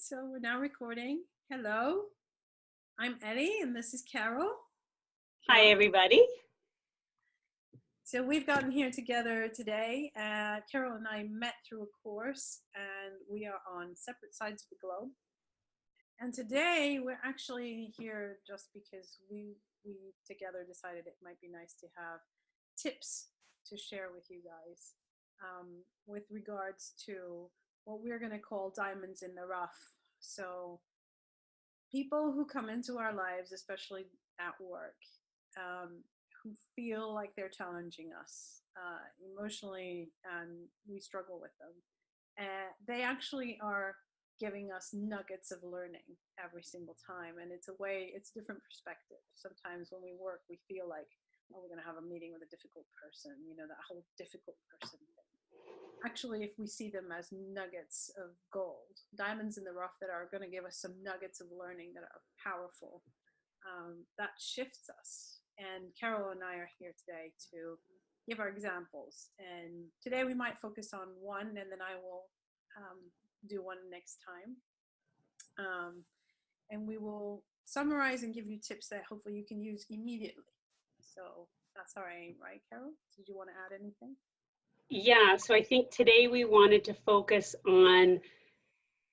So we're now recording. Hello, I'm Ellie and this is Carol. Hi, everybody. So we've gotten here together today. Carol and I met through a course and we are on separate sides of the globe. And today we're actually here just because we together decided it might be nice to have tips to share with you guys with regards to what we're going to call diamonds in the rough. So people who come into our lives, especially at work, who feel like they're challenging us emotionally and we struggle with them. They actually are giving us nuggets of learning every single time. And it's a different perspective. Sometimes when we work, we feel like, oh, we're going to have a meeting with a difficult person, that whole difficult person thing. Actually, if we see them as nuggets of gold, diamonds in the rough that are going to give us some nuggets of learning that are powerful, that shifts us. And Carol and I are here today to give our examples. And today we might focus on one, and then I will do one next time. And we will summarize and give you tips that hopefully you can use immediately. So that's our aim, right, Carol? Did you want to add anything? Yeah, so I think today we wanted to focus on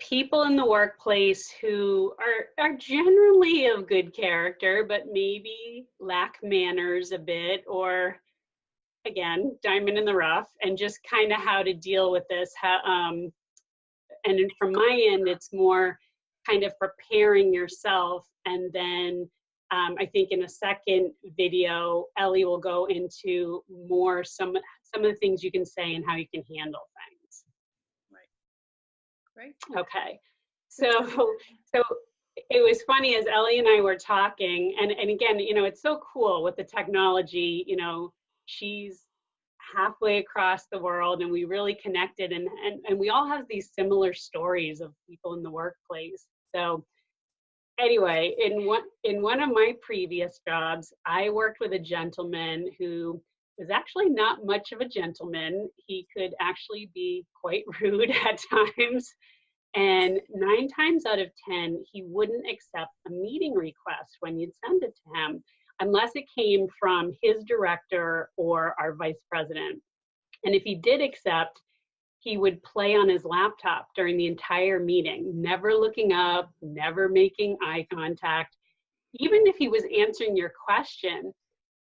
people in the workplace who are generally of good character, but maybe lack manners a bit, or again, diamond in the rough, and just kind of how to deal with this. And from my end, it's more kind of preparing yourself, and then I think in a second video, Ellie will go into more some of the things you can say and how you can handle things. Right. Great. Okay. So it was funny as Ellie and I were talking, and again, it's so cool with the technology, she's halfway across the world and we really connected, and we all have these similar stories of people in the workplace. So anyway, in one of my previous jobs, I worked with a gentleman who was actually not much of a gentleman. He could actually be quite rude at times. And 9 times out of 10, he wouldn't accept a meeting request when you'd send it to him, unless it came from his director or our vice president. And if he did accept, he would play on his laptop during the entire meeting, never looking up, never making eye contact, even if he was answering your question.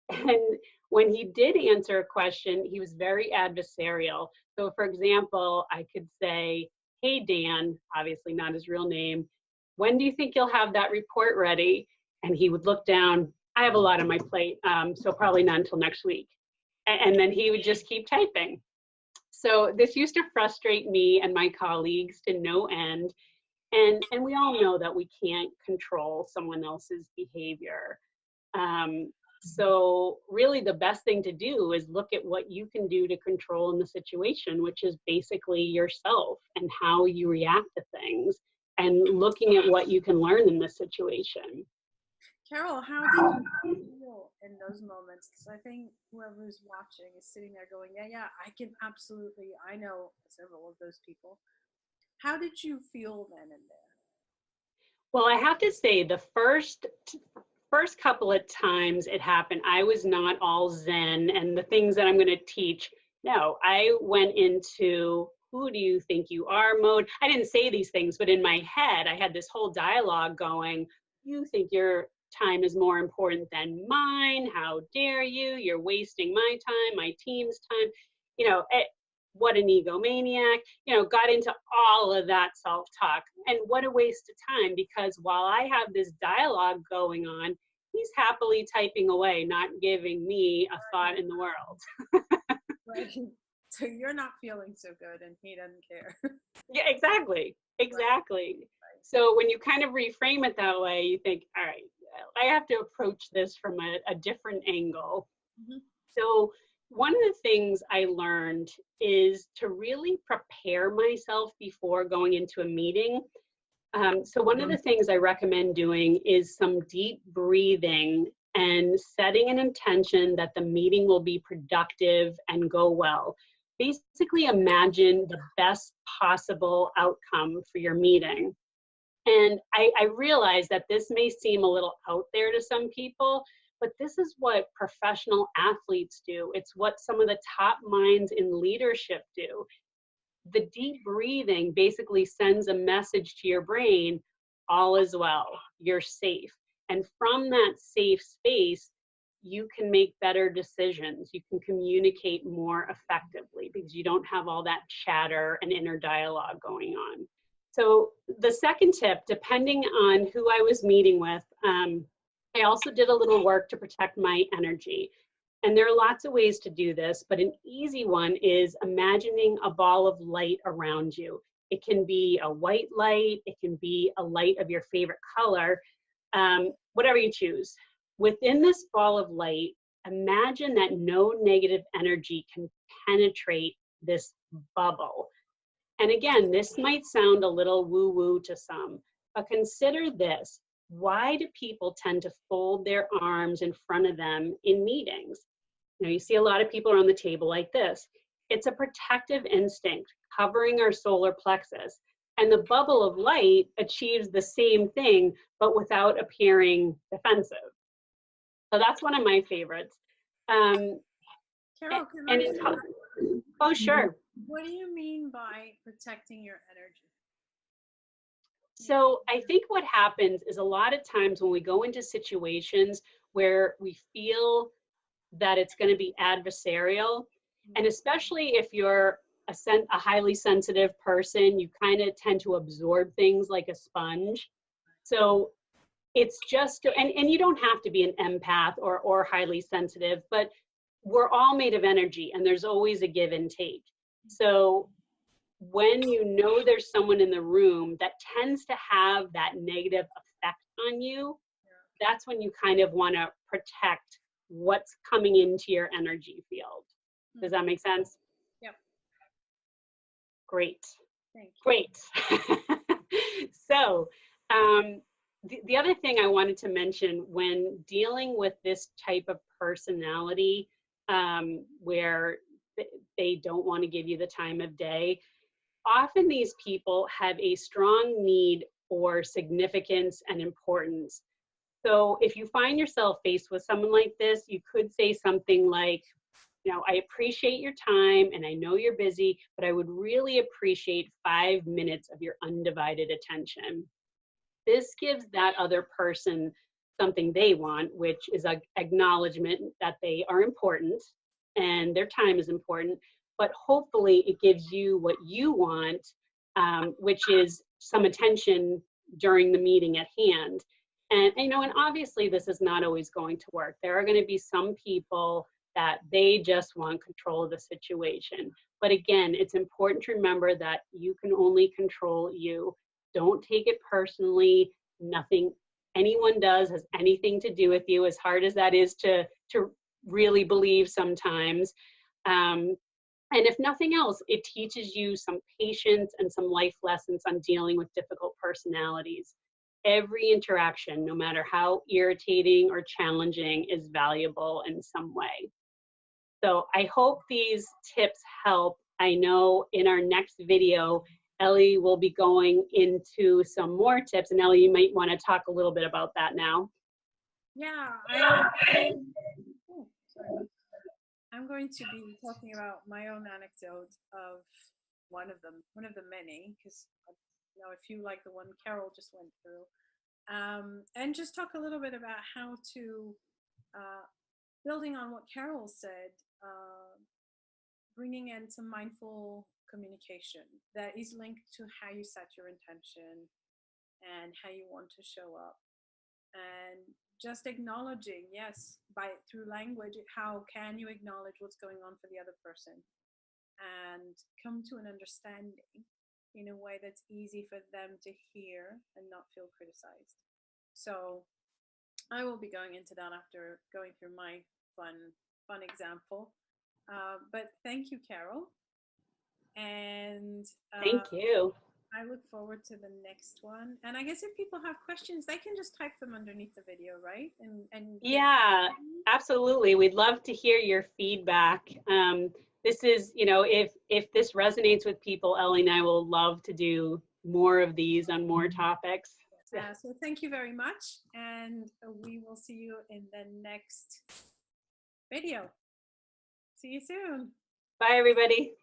And when he did answer a question, he was very adversarial. So for example, I could say, hey, Dan, obviously not his real name, when do you think you'll have that report ready? And he would look down, I have a lot on my plate, so probably not until next week. And then he would just keep typing. So this used to frustrate me and my colleagues to no end. And we all know that we can't control someone else's behavior. So really the best thing to do is look at what you can do to control in the situation, which is basically yourself and how you react to things, and looking at what you can learn in this situation. Carol, how do you feel in those moments? Because I think whoever's watching is sitting there going, yeah, I know several of those people. How did you feel then and there? Well, I have to say the first couple of times it happened, I was not all zen and the things that I'm going to teach. No, I went into who do you think you are mode. I didn't say these things, but in my head, I had this whole dialogue going, you think your time is more important than mine. How dare you? You're wasting my time, my team's time. What an egomaniac, got into all of that self-talk. And what a waste of time, because while I have this dialogue going on, he's happily typing away, not giving me a thought in the world. Right. So you're not feeling so good and he doesn't care. Yeah, exactly. Right. So when you kind of reframe it that way, you think, all right, I have to approach this from a different angle. Mm-hmm. So one of the things I learned is to really prepare myself before going into a meeting. So one of the things I recommend doing is some deep breathing and setting an intention that the meeting will be productive and go well. Basically imagine the best possible outcome for your meeting. And I realize that this may seem a little out there to some people, but this is what professional athletes do. It's what some of the top minds in leadership do. The deep breathing basically sends a message to your brain, all is well, you're safe. And from that safe space, you can make better decisions. You can communicate more effectively because you don't have all that chatter and inner dialogue going on. So the second tip, depending on who I was meeting with, I also did a little work to protect my energy. And there are lots of ways to do this, but an easy one is imagining a ball of light around you. It can be a white light, it can be a light of your favorite color, whatever you choose. Within this ball of light, imagine that no negative energy can penetrate this bubble. And again, this might sound a little woo-woo to some, but consider this. Why do people tend to fold their arms in front of them in meetings? You see a lot of people around the table like this. It's a protective instinct covering our solar plexus. And the bubble of light achieves the same thing, but without appearing defensive. So that's one of my favorites. Carol, can I ask you, oh, sure. what do you mean by protecting your energy? So I think what happens is a lot of times when we go into situations where we feel that it's going to be adversarial, and especially if you're a highly sensitive person, you kind of tend to absorb things like a sponge. So it's just, and you don't have to be an empath or highly sensitive, but we're all made of energy and there's always a give and take. So when you know there's someone in the room that tends to have that negative effect on you, that's when you kind of want to protect what's coming into your energy field. Does that make sense? Yep. Great. Thank you. Great. So the other thing I wanted to mention when dealing with this type of personality where they don't want to give you the time of day, often these people have a strong need for significance and importance. So if you find yourself faced with someone like this, you could say something like, I appreciate your time and I know you're busy, but I would really appreciate 5 minutes of your undivided attention. This gives that other person something they want, which is an acknowledgement that they are important and their time is important, but hopefully it gives you what you want, which is some attention during the meeting at hand. And obviously this is not always going to work. There are going to be some people that they just want control of the situation. But again, it's important to remember that you can only control you. Don't take it personally. Nothing anyone does has anything to do with you, as hard as that is to really believe sometimes. And if nothing else, it teaches you some patience and some life lessons on dealing with difficult personalities. Every interaction, no matter how irritating or challenging, is valuable in some way. So I hope these tips help. I know in our next video, Ellie will be going into some more tips. And Ellie, you might want to talk a little bit about that now. Yeah, I'm going to be talking about my own anecdote of one of the many, because I know a few like the one Carol just went through, and just talk a little bit about how to, building on what Carol said, bringing in some mindful communication that is linked to how you set your intention and how you want to show up, and just acknowledging, yes, through language, how can you acknowledge what's going on for the other person and come to an understanding in a way that's easy for them to hear and not feel criticized. So I will be going into that after going through my fun example. But thank you, Carol. And thank you. I look forward to the next one. And I guess if people have questions, they can just type them underneath the video, right? And yeah, absolutely. We'd love to hear your feedback. This is, if this resonates with people, Ellie and I will love to do more of these on more topics. So thank you very much, and we will see you in the next video. See you soon. Bye, everybody.